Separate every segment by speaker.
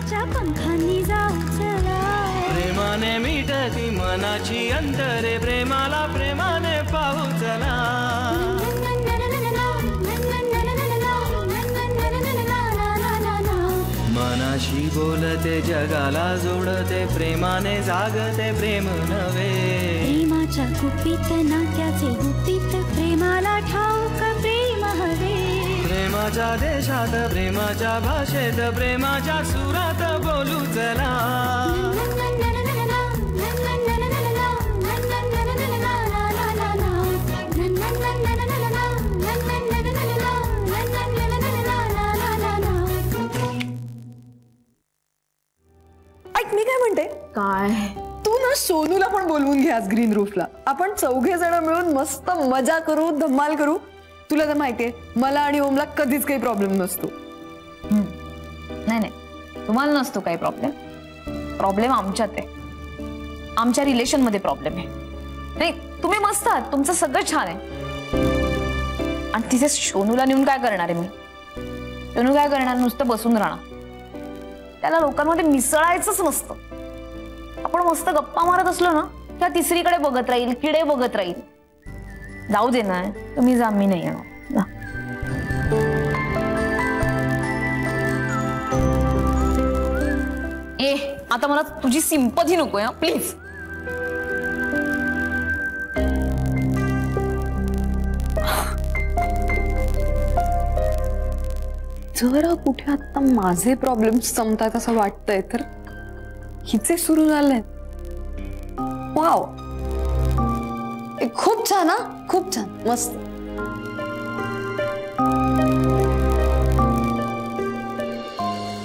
Speaker 1: प्रेमाच्या पंखांनी जाऊ चला,
Speaker 2: प्रेमाने मिटती मनाची अंतरे, प्रेमाला प्रेमाने पाहू चला. मनाशी बोलते जगाला जोडते, प्रेमाने जागते प्रेम नवे.
Speaker 1: प्रेमाच्या गुपित नात्याचे गुपित, प्रेमाला ठाऊक प्रेम हवे.
Speaker 2: प्रेमाच्या देशात प्रेमाच्या भाषेत, प्रेमाच्या सुरात बोलू चला.
Speaker 3: ऐक मी काय म्हणते,
Speaker 4: काय
Speaker 3: तू ना सोनूला पण बोलवून घे आज ग्रीन रूफला. आपण 4 जण मिळून मस्त मजा करू, धमाल करू. तुला तर माहितीये मला आणि ओमला कधीच काही प्रॉब्लेम नसतो.
Speaker 4: नाही नाही, तुम्हाला नसतो काही प्रॉब्लेम. प्रॉब्लेम आमच्यात आहे, आमच्या रिलेशन मध्ये प्रॉब्लेम आहे. नाही तुम्ही मस्त आहात, तुमचं सगळं छान आहे. आणि तिथे सोनूला नेऊन काय करणार आहे मी? सोनू काय करणार? नुसतं बसून राहणार. त्याला लोकांमध्ये मिसळायचंच नसतं. आपण मस्त गप्पा मारत असलो ना, त्या तिसरीकडे बघत राहील, किडे बघत राहील. जाऊ दे ना, तुम्ही जा, मी नाही येणार. ए आता मला तुझी सिंपथी नकोय प्लीज.
Speaker 3: जर कुठे आता माझे प्रॉब्लेम संपतात असं वाटतंय तर हिचे सुरू झालंय. वाव, खूप छान हा, खूप छान, मस्त.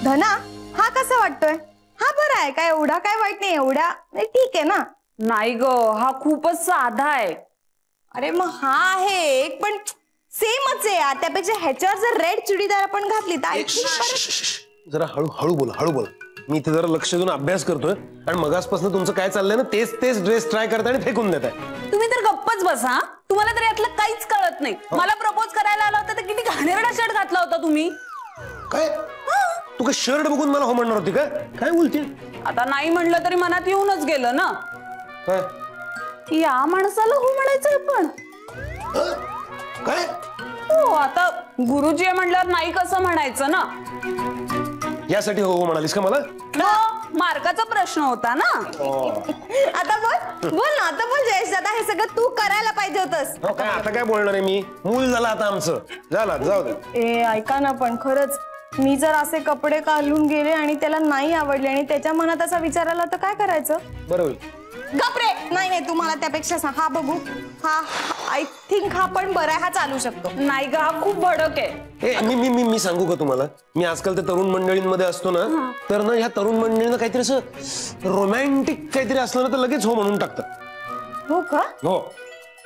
Speaker 5: धना, हा कसा वाटतोय? हा बरा आहे, काय एवढा काय वाईट नाही, एवढा ठीक आहे ना?
Speaker 6: नाही ग, हा खूपच साधा आहे.
Speaker 5: अरे मग हा आहे एक, पण सेमच आहे. त्यापेक्षा ह्याच्यावर जर रेड चुडीदार आपण घातली तर
Speaker 7: जरा हळू बोला, हळू बोला. मी इथे जरा लक्ष देऊन अभ्यास करतोय आणि मगासपासून तुमचं काय चाललंय ना, तेच ड्रेस ट्राय करताय आणि फेकून देताय.
Speaker 6: तुम्ही तर गप्पच बसा. तुम्हाला तर यातलं काहीच कळत नाही. मला प्रपोज करायला आला होता तर किती घाणेरडा शर्ट घातला होता तुम्ही.
Speaker 7: काय तू काय शर्ट बघून मला हो म्हणणार होती का? काय बोलते?
Speaker 6: आता नाही म्हणलं तरी मनात येऊनच गेलं ना.
Speaker 7: काय
Speaker 6: की या माणसाला हो म्हणायचंय पण
Speaker 7: काय?
Speaker 6: हो, आता गुरुजी आहे म्हणल्यावर नाही कसं म्हणायचं ना.
Speaker 7: यासाठी हो म्हणालीस का मला?
Speaker 6: मार्काचा प्रश्न होता ना.
Speaker 5: आता बोल ना, आता बोल जयेश दादा, हे सगळं तू करायला पाहिजे होतस.
Speaker 7: काय आता काय बोलणार आहे मी? मूल झालं आता आमचं, झालं, जाऊ दे.
Speaker 5: ए ऐका ना, पण खरंच मी जर असे कपडे घालून गेले आणि त्याला नाही आवडले आणि त्याच्या मनात असा विचार आला तर काय करायचं?
Speaker 7: बरोबर.
Speaker 5: गपरे. नाही तुम्हाला त्यापेक्षा हा बघू, हा आय थिंक हा पण बरा आहे, हा चालू शकतो.
Speaker 6: नाही ग, हा खूप भडक आहे.
Speaker 7: मी सांगू का तुम्हाला, मी आजकाल त्या तरुण मंडळींमध्ये असतो ना, तर ना ह्या तरुण मंडळींना काहीतरी असं रोमॅन्टिक काहीतरी असलं ना तर लगेच हो म्हणून टाकतात.
Speaker 5: हो का?
Speaker 7: हो.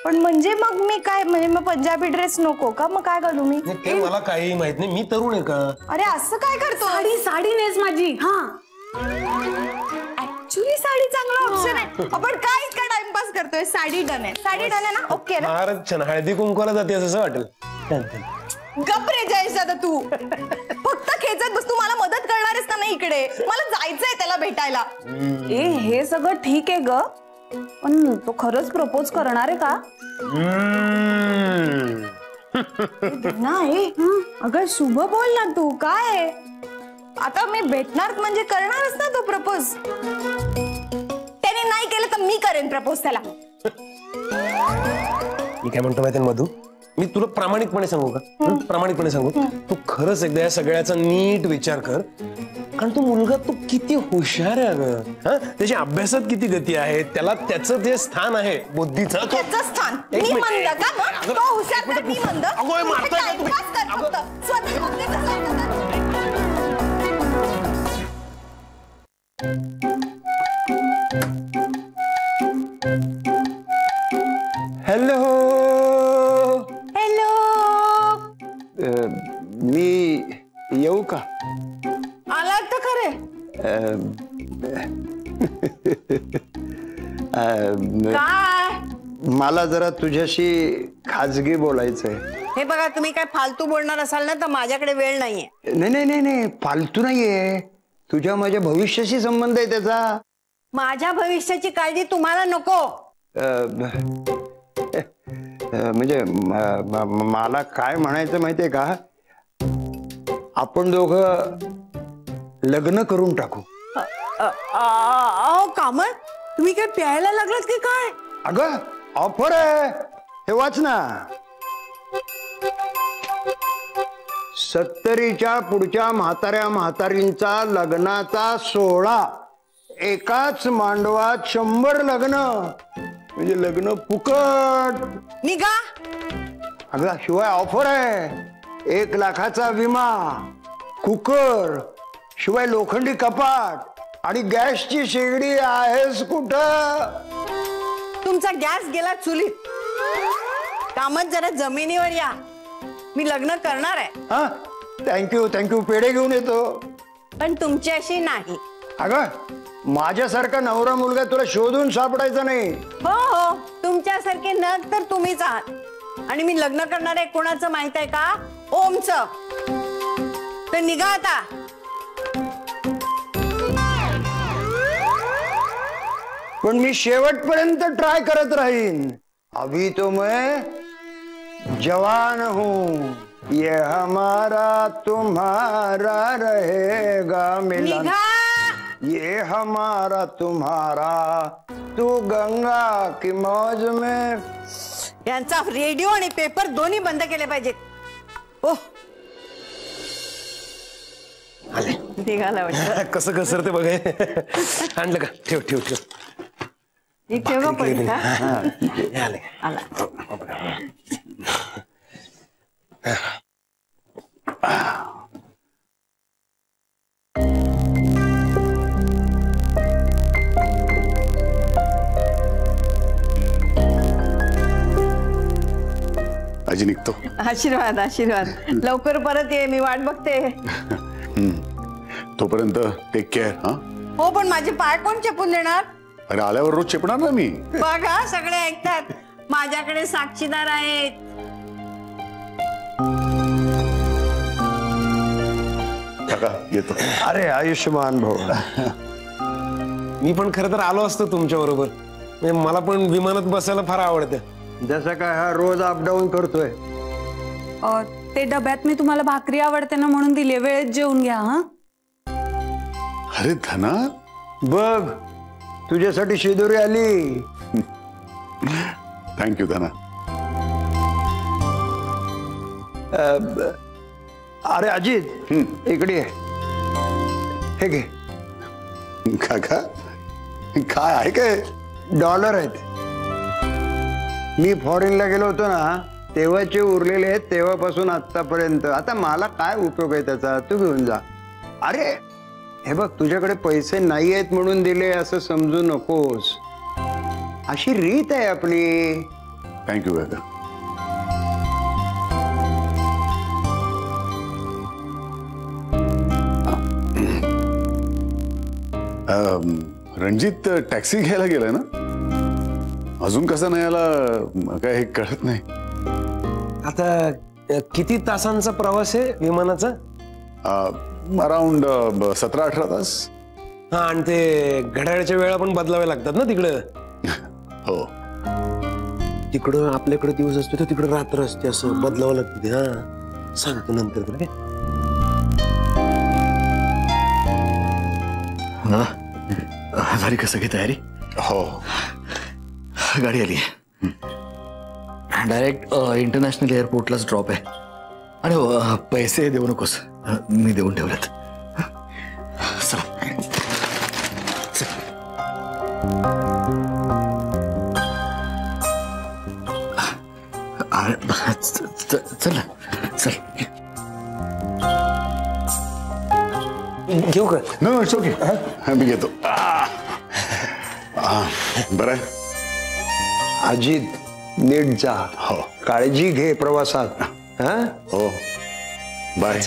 Speaker 5: पण म्हणजे मग मी काय, म्हणजे मग पंजाबी ड्रेस नको का? मग काय घालू मी?
Speaker 7: ते मला काही माहित नाही, मी तरुण आहे का?
Speaker 5: अरे असं काय करतो?
Speaker 6: साडी नेस माझी. हा,
Speaker 5: ऍक्च्युली साडी चांगला ऑप्शन आहे. आपण काय इतका टाइमपास करतोय? साडी डन आहे, साडी डन आहे ना? ओके ना?
Speaker 7: फारच छान. हळदी कुंकवाला जाते असं वाटेल.
Speaker 5: गपरे जयेश दादा, तू फक्त खेचत बस. तू मला मदत करणारच का नाही इकडे? मला जायचंय त्याला भेटायला.
Speaker 6: ए हे सगळं ठीक आहे ग, पण तो खरंच प्रपोज करणार आहे का?
Speaker 5: नाही अगं शुभ बोल ना तू. काय आता मी भेटणार म्हणजे करणारच ना तो प्रपोज. त्याने नाही केलं तर मी करेन प्रपोज त्याला.
Speaker 7: मी काय म्हणतो माहिती मधू, मी तुला प्रामाणिकपणे सांगू का? प्रामाणिकपणे सांगू, तू खरंच एकदा या सगळ्याचा नीट विचार कर. कारण तो मुलगा तू किती हुशार आहे अगं. त्याच्या अभ्यासात किती गती आहे, त्याला त्याचं जे स्थान आहे बुद्धीचं,
Speaker 5: त्याचं स्थान मी मंद का? मग तो हुशार तर मी मंद.
Speaker 8: हॅलो
Speaker 5: हॅलो,
Speaker 8: मी येऊ का?
Speaker 5: आला तर खरे. काय?
Speaker 8: मला जरा तुझ्याशी खाजगी बोलायचंय.
Speaker 9: हे बघा, तुम्ही काय फालतू बोलणार असाल ना तर माझ्याकडे वेळ नाहीये.
Speaker 8: नाही फालतू नाहीये. तुझ्या माझ्या भविष्याशी संबंध आहे त्याचा.
Speaker 5: माझ्या भविष्याची काळजी तुम्हाला नको.
Speaker 8: म्हणजे मला काय म्हणायचं माहितीये का, आपण दोघं लग्न करून टाकू.
Speaker 5: कामत, तुम्ही काय प्यायला लागलात की काय?
Speaker 8: अगं ऑफर आहे, हे वाच ना. 70च्या पुढच्या म्हाताऱ्या म्हातारींचा लग्नाचा सोहळा, एकाच मांडवात 100 लग्न, म्हणजे लग्न फुकट.
Speaker 5: निघा.
Speaker 8: अगं शिवाय ऑफर आहे, 1 लाखाचा विमा, कुकर, शिवाय लोखंडी कपाट आणि गॅसची शेगडी. आहेस कुठं?
Speaker 5: तुमचा गॅस गेला चुलीत. कामत, जरा जमिनीवर या, मी लग्न करणार आहे.
Speaker 8: हा, थँक्यू थँक्यू. पेढे घेऊन येतो.
Speaker 5: पण तुमच्याशी नाही.
Speaker 8: अगं माझ्यासारखा नवरा मुलगा तुला शोधून सापडायचा नाही.
Speaker 5: हो हो, तुमच्यासारखे नग तर तुम्हीच आहात. आणि मी लग्न करणार आहे कोणाचं माहित आहे का? ओमचं. तर निघा आता.
Speaker 8: पण मी शेवटपर्यंत ट्राय करत राहीन. अभी तो मैं जवान हूँ, ये हमारा तुम्हारा रहेगा मिलन,
Speaker 5: निघा.
Speaker 8: ये हमारा तुम्हारा, तू गंगा की मौज में.
Speaker 5: यांचा रेडिओ आणि पेपर दोन्ही बंद केले पाहिजेत. ओ निघाला वाटतं.
Speaker 7: कसं घसरते बघाय. आणलं का? ठेव ठेव ठेव.
Speaker 5: एक ठेवा पडेल का?
Speaker 7: आले.
Speaker 5: आला.
Speaker 9: आजी निघतो.
Speaker 5: आशीर्वाद आशीर्वाद. लवकर परत ये, मी वाट बघते.
Speaker 9: तोपर्यंत टेक केअर. हा,
Speaker 5: हो, पण माझे पाय कोण चेपून देणार?
Speaker 9: अरे आल्यावर रोज चेपणार ना मी.
Speaker 5: बघा, सगळे ऐकतात. माझ्याकडे साक्षीदार आहेत.
Speaker 9: काका येतो.
Speaker 8: अरे आयुष्यमान भाऊ.
Speaker 7: मी पण खरं तर आलो असतो तुमच्या बरोबर. मला पण विमानात बसायला फार आवडतं.
Speaker 8: जसं काय हा रोज अपडाऊन करतोय.
Speaker 6: ते डब्यात मी तुम्हाला भाकरी आवडते ना म्हणून दिली. वेळेत जेवून घ्या. हा,
Speaker 9: अरे धना,
Speaker 8: बघ तुझ्यासाठी शिदोरी आली.
Speaker 9: थँक्यू धना.
Speaker 8: अरे अजित, इकडे ये. हे घे.
Speaker 9: काका काय आहे? काय
Speaker 8: डॉलर आहेत. मी फॉरेनला गेलो होतो ना, तेव्हाचे उरलेले आहेत, तेव्हापासून आतापर्यंत. आता मला काय उपयोग आहे त्याचा, तू घेऊन जा. अरे हे बघ, तुझ्याकडे पैसे नाही आहेत म्हणून दिले असं समजू नकोस. अशी रीत आहे आपली.
Speaker 9: थँक्यू काका. रणजित टॅक्सी घ्यायला गेलाय ना? अजून कसा नाही आला काय हे कळत नाही.
Speaker 7: आता किती तासांचा प्रवास आहे विमानाचा?
Speaker 9: अराउंड 17-18 तास.
Speaker 7: हा, आणि ते घड्याळाच्या वेळा पण बदलाव्या लागतात ना तिकडं.
Speaker 9: हो,
Speaker 7: तिकडं आपल्याकडे दिवस असतो तर तिकडं रात्र असते, असं बदलावं लागतं. हा, सांगतो नंतर तुला.
Speaker 10: झाली का सगळी तयारी?
Speaker 9: हो,
Speaker 10: गाडी आली. डायरेक्ट इंटरनॅशनल एअरपोर्टलाच ड्रॉप आहे. आणि पैसे देऊ नकोस, मी देऊन ठेवलेत. चला. चल चल.
Speaker 7: घेऊ का?
Speaker 9: No it's okay. मी घेतो. बरं आहे.
Speaker 8: अजित, नीट जा.
Speaker 9: हो,
Speaker 8: काळजी घे प्रवासात. हा,
Speaker 9: हो, बाय.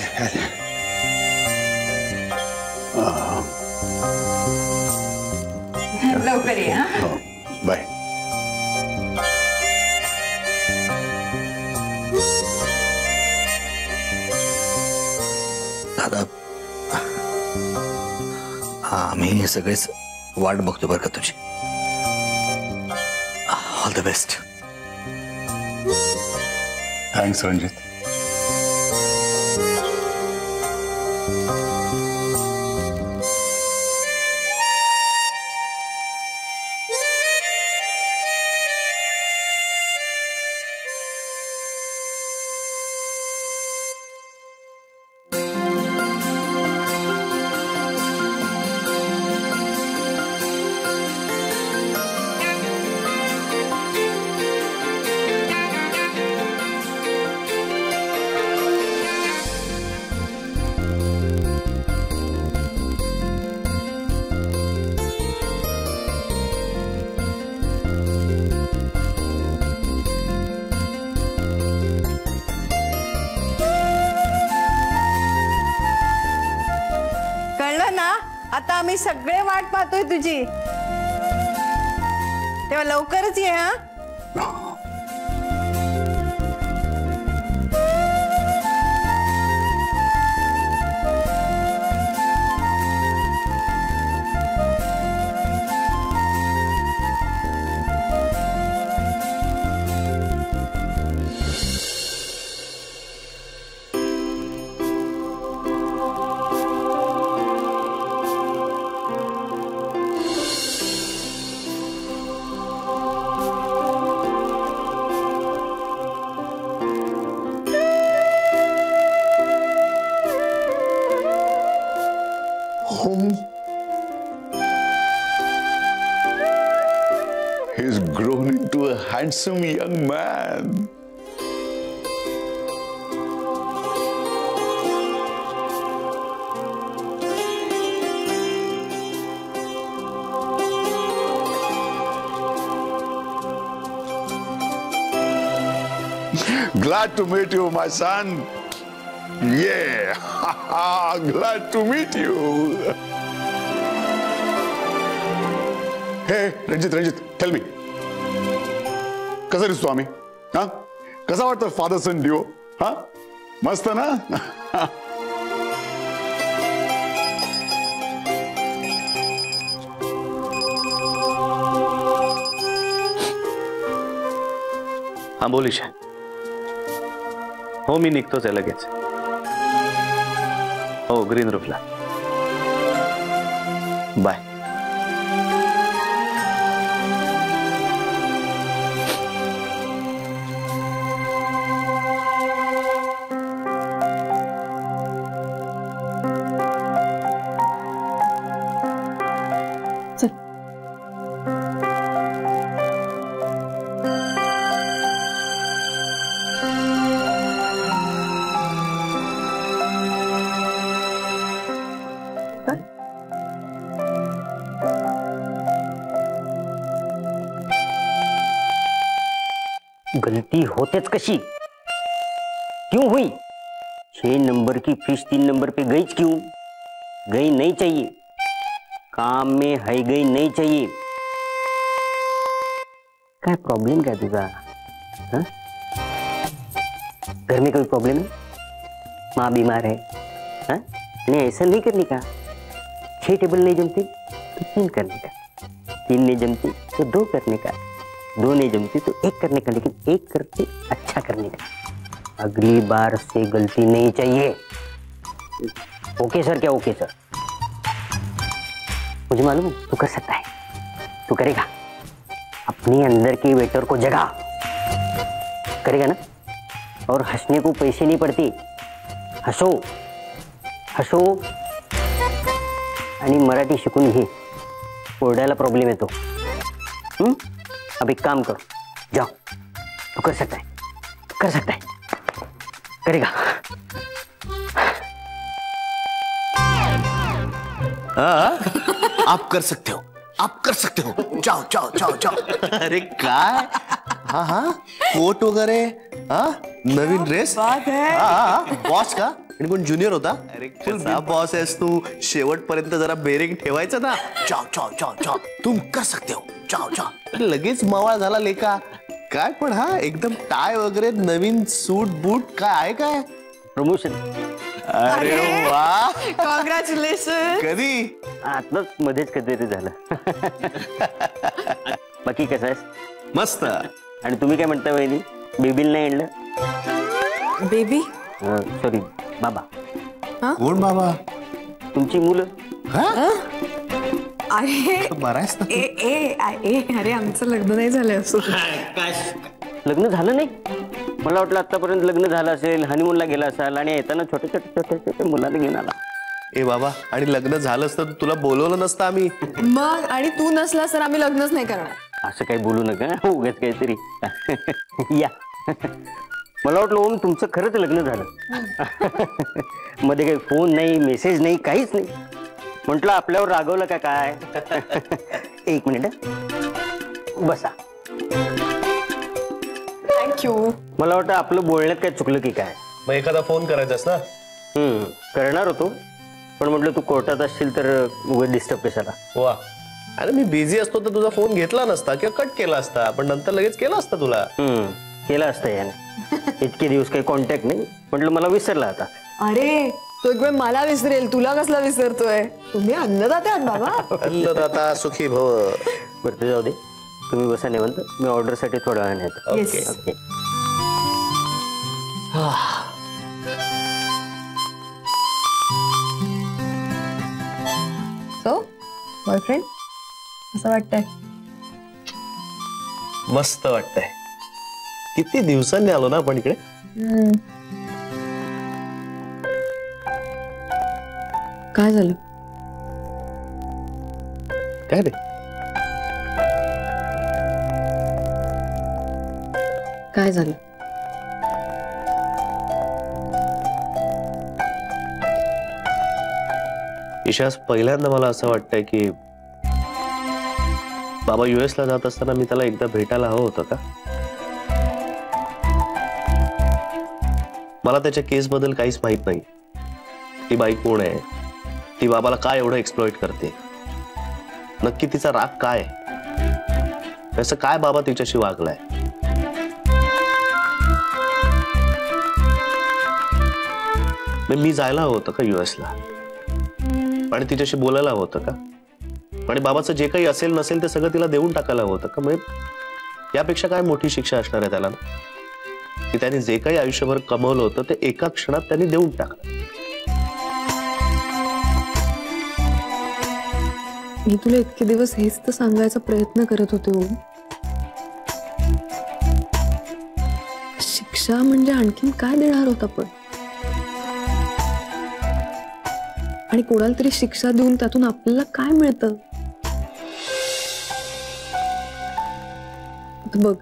Speaker 5: लवकर ये.
Speaker 9: हो, बाय.
Speaker 10: दादा आम्ही सगळेच वाट बघतो बरं का तुझी. All the best.
Speaker 9: Thanks Ranjit.
Speaker 5: आता आम्ही सगळे वाट पाहतोय तुझी. तेव्हा लवकरच ये. हा
Speaker 9: He's grown into a handsome young man. Glad to meet you, my son. Yeah, glad to meet you. Hey, Ranjit, tell me. कसा दिसतो आम्ही? हा? कसा वाटतं फादर सन डिओ? हा? मस्त ना?
Speaker 2: हा बोल ईशा. हो मी निघतोच आहे लगेच. हो ग्रीन रूफला. बाय.
Speaker 11: गलती होतेच कशी? क्यों हुई? 6 नंबर की फिश 3 नंबर पे गई क्यों? गई नहीं चाहिए. काम में है गई नहीं चाहिए. क्या प्रॉब्लम क्या तुझा? हाँ? घर में कोई प्रॉब्लम है? माँ बीमार है? हाँ? नहीं ऐसा नहीं करने का. 6 टेबल नहीं जमते तो 3 करने का. 3 नहीं जमते तो 2 करने का. 2 नहीं जमती तो 1 करने का. लेकिन 1 करके अच्छा करने का. अगली बार से गलती नहीं चाहिए. Okay sir? क्या ओके सर? मुझे मालूम है तू कर सकता है. तू करेगा. अपने अंदर के वेटर को जगा. करेगा ना? और हंसने को पैसे नहीं पड़ते. हसो हसो. आणि मराठी शिकून घे. ओरडायला प्रॉब्लेम येतो. अब एक काम करो. जाओ. तू कर सकता है. कर सकता है. करेगा.
Speaker 10: आप कर सकते हो. आप कर सकते हो. जाओ जाओ जाओ जाओ. अरे काय? हाँ हाँ कोट वगैरे. हाँ नवीन ड्रेस. बॉस का? आणि कोण ज्युनियर होता? अरे कसा बॉस आहेस तू? शेवटपर्यंत जरा बेरिंग ठेवायचं ना. जाओ जाओ जाओ जाओ. तुम कर सकते हो. जाओ जाओ. लगेच मवाळ झाला लेका. काय पण हा एकदम टाय वगैरे नवीन सूट बूट काय आहे काय?
Speaker 11: प्रमोशन.
Speaker 10: अरे वा,
Speaker 5: कॉंग्रॅच्युलेशन.
Speaker 10: कधी?
Speaker 11: आताच मध्येच कधीतरी झालं. बाकी कसं आहेस?
Speaker 10: मस्त.
Speaker 11: आणि तुम्ही काय म्हणता वहिनी, बेबीला नाही आणलं?
Speaker 5: बेबी?
Speaker 11: सॉरी बाबा.
Speaker 10: कोण बाबा?
Speaker 11: तुमची मुलं.
Speaker 5: अरे
Speaker 10: बरायस ना?
Speaker 5: अरे आमचं लग्न नाही झालं असं.
Speaker 11: लग्न झालं नाही? मला वाटलं आतापर्यंत लग्न झालं असेल, हनीमूनला गेला असाल आणि येताना छोटे छोटे छोटे छोटे मुलाला घेऊन आला.
Speaker 10: ए बाबा, आणि लग्न झालं असतं तुला बोलवलं नसतं आम्ही.
Speaker 3: मग आणि तू नसलास तर आम्ही लग्नच नाही करणार.
Speaker 11: असं काही बोलू नका, उगाच काहीतरी. या. मला वाटलं ओम तुमचं खरंच लग्न झालं. मध्ये काही फोन नाही, मेसेज नाही, काहीच नाही. म्हटलं आपल्यावर रागवलं का काय? एक मिनिट बसा.
Speaker 3: थँक्यू.
Speaker 11: मला वाटतं आपलं बोलण्यात काय चुकलं की काय?
Speaker 10: मग एखादा फोन करायचास ना?
Speaker 11: करणार होतो, पण म्हटलं तू कोर्टात असशील तर उगाच डिस्टर्ब कशाला.
Speaker 10: वा, अरे मी बिझी असतो तर तुझा फोन घेतला नसता किंवा कट केला असता, पण नंतर लगेच केला असता तुला.
Speaker 11: केला असता याने. इतके दिवस काही कॉन्टॅक्ट नाही, म्हटलं मला विसरला आता.
Speaker 3: अरे तो एक वेळ मला विसरेल, तुला कसला विसरतोय? तुम्ही अन्नदाते आहात बाबा.
Speaker 10: अन्नदाता सुखी भव.
Speaker 11: बरं ते जाऊ दे, तुम्ही बसा निवांत. मी ऑर्डरसाठी थोडा वेळ येतो.
Speaker 10: Okay
Speaker 11: okay.
Speaker 3: सो बॉयफ्रेंड असं वाटतंय?
Speaker 10: मस्त वाटतंय. किती दिवसांनी आलो ना आपण इकडे.
Speaker 3: काय झालं?
Speaker 10: काय रे?
Speaker 3: काय झालं?
Speaker 10: ईशास, पहिल्यांदा मला असं वाटतंय की बाबा US ला जात असताना मी त्याला एकदा भेटायला हवं होतं का? मला त्याच्या केस बद्दल काहीच माहित नाही. ती बाई कोण आहे, ती बाबाला काय एवढं एक्सप्लॉइट करते, नक्की तिचा राग काय, असं काय बाबा तिच्याशी वागलाय. मी जायला हवं होतं का US ला, आणि तिच्याशी बोलायला हवं होतं का, आणि बाबाचं जे काही असेल नसेल ते सगळं तिला देऊन टाकायला हवं होतं का? म्हणजे यापेक्षा काय मोठी शिक्षा असणार आहे त्याला, की त्याने जे काही आयुष्यभर कमवलं होतं ते एका क्षणात त्यांनी देऊन टाकलं.
Speaker 3: मी तुला इतके दिवस हेच तर सांगायचा प्रयत्न करत होते. हो, शिक्षा म्हणजे आणखीन काय देणार होता पण, आणि कोणाला तरी शिक्षा देऊन त्यातून आपल्याला काय मिळतं? बघ,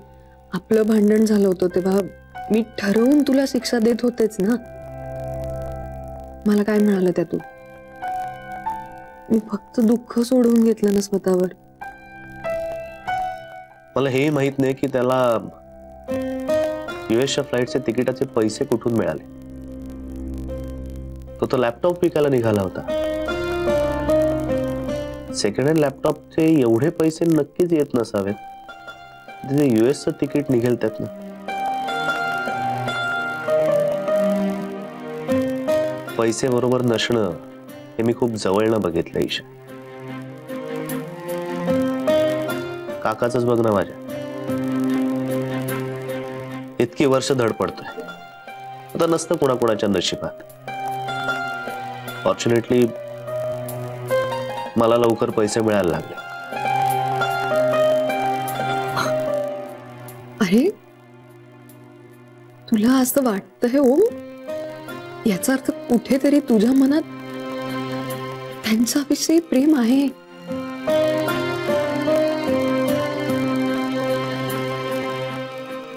Speaker 3: आपलं भांडण झालं होतं तेव्हा मी ठरवून तुला शिक्षा देत होतेच ना. मला काय मिळालं त्यातून? मी फक्त दुःख सोडवून घेतलं ना स्वतःवर.
Speaker 10: मला हे माहित नाही की त्याला US फ्लाईटचे तिकिटाचे पैसे कुठून मिळाले. तो लॅपटॉप विकायला निघाला होता. सेकंड हँड लॅपटॉपचे एवढे पैसे नक्कीच येत नसावेत. तिथे US तिकीट निघेल त्यातनं. पैसे बरोबर नसणं हे मी खूप जवळनं बघितलं ईशा. काकाचंच बघ ना माझ्या, इतकी वर्ष धडपडतोय. आता नसतं कोणाकोणाच्या नशिबात. फॉर्च्युनेटली मला लवकर पैसे मिळायला लागले.
Speaker 3: अरे तुला असं वाटतंय ओम, याचा अर्थ कुठेतरी तुझ्या मनात त्यांच्याविषयी प्रेम आहे.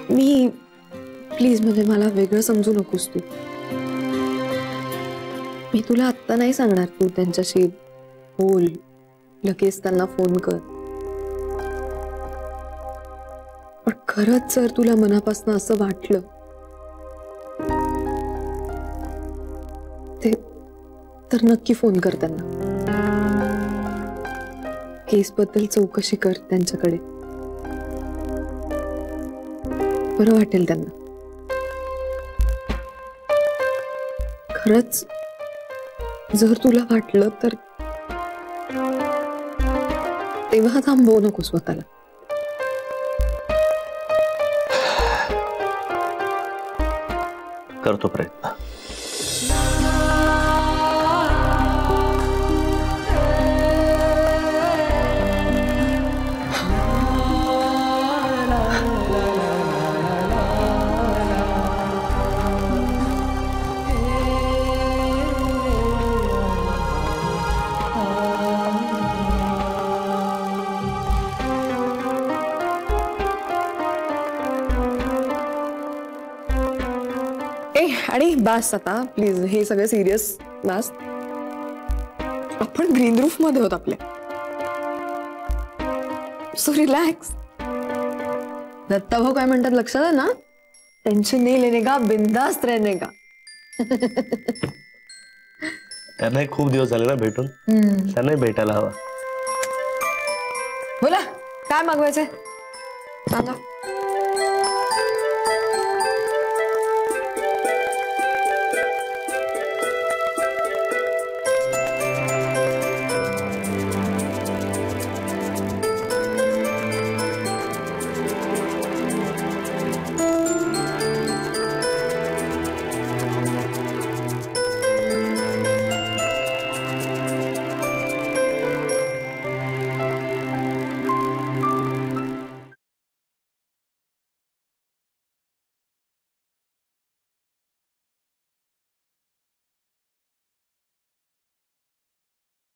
Speaker 3: मी प्लीज, म्हणजे मला वेगळं समजू नकोस तू. मी तुला आत्ता नाही सांगणार तू त्यांच्याशी बोल, लगेच त्यांना फोन कर. पण खरंच जर तुला मनापासून असं वाटलं ते तर नक्की फोन कर त्यांना. केस बद्दल चौकशी कर त्यांच्याकडे, बरं वाटेल त्यांना. खरंच जर तुला वाटलं तर तेव्हा थांबवू नको स्वतःला.
Speaker 2: करतो प्रयत्न.
Speaker 3: आणि बास आता प्लीज, हे सगळं सिरियस बास. आपण ग्रीन रूफ मध्ये होत आपल्या. So relax. दत्ता भाऊ काय म्हणतात लक्षात आहे ना? टेन्शन नाही लेने का, बिंदास्त रहने का.
Speaker 10: त्यांनाही खूप दिवस झाले ना भेटून, त्यांनाही भेटायला हवा.
Speaker 3: बोला काय मागवायचंय सांगा.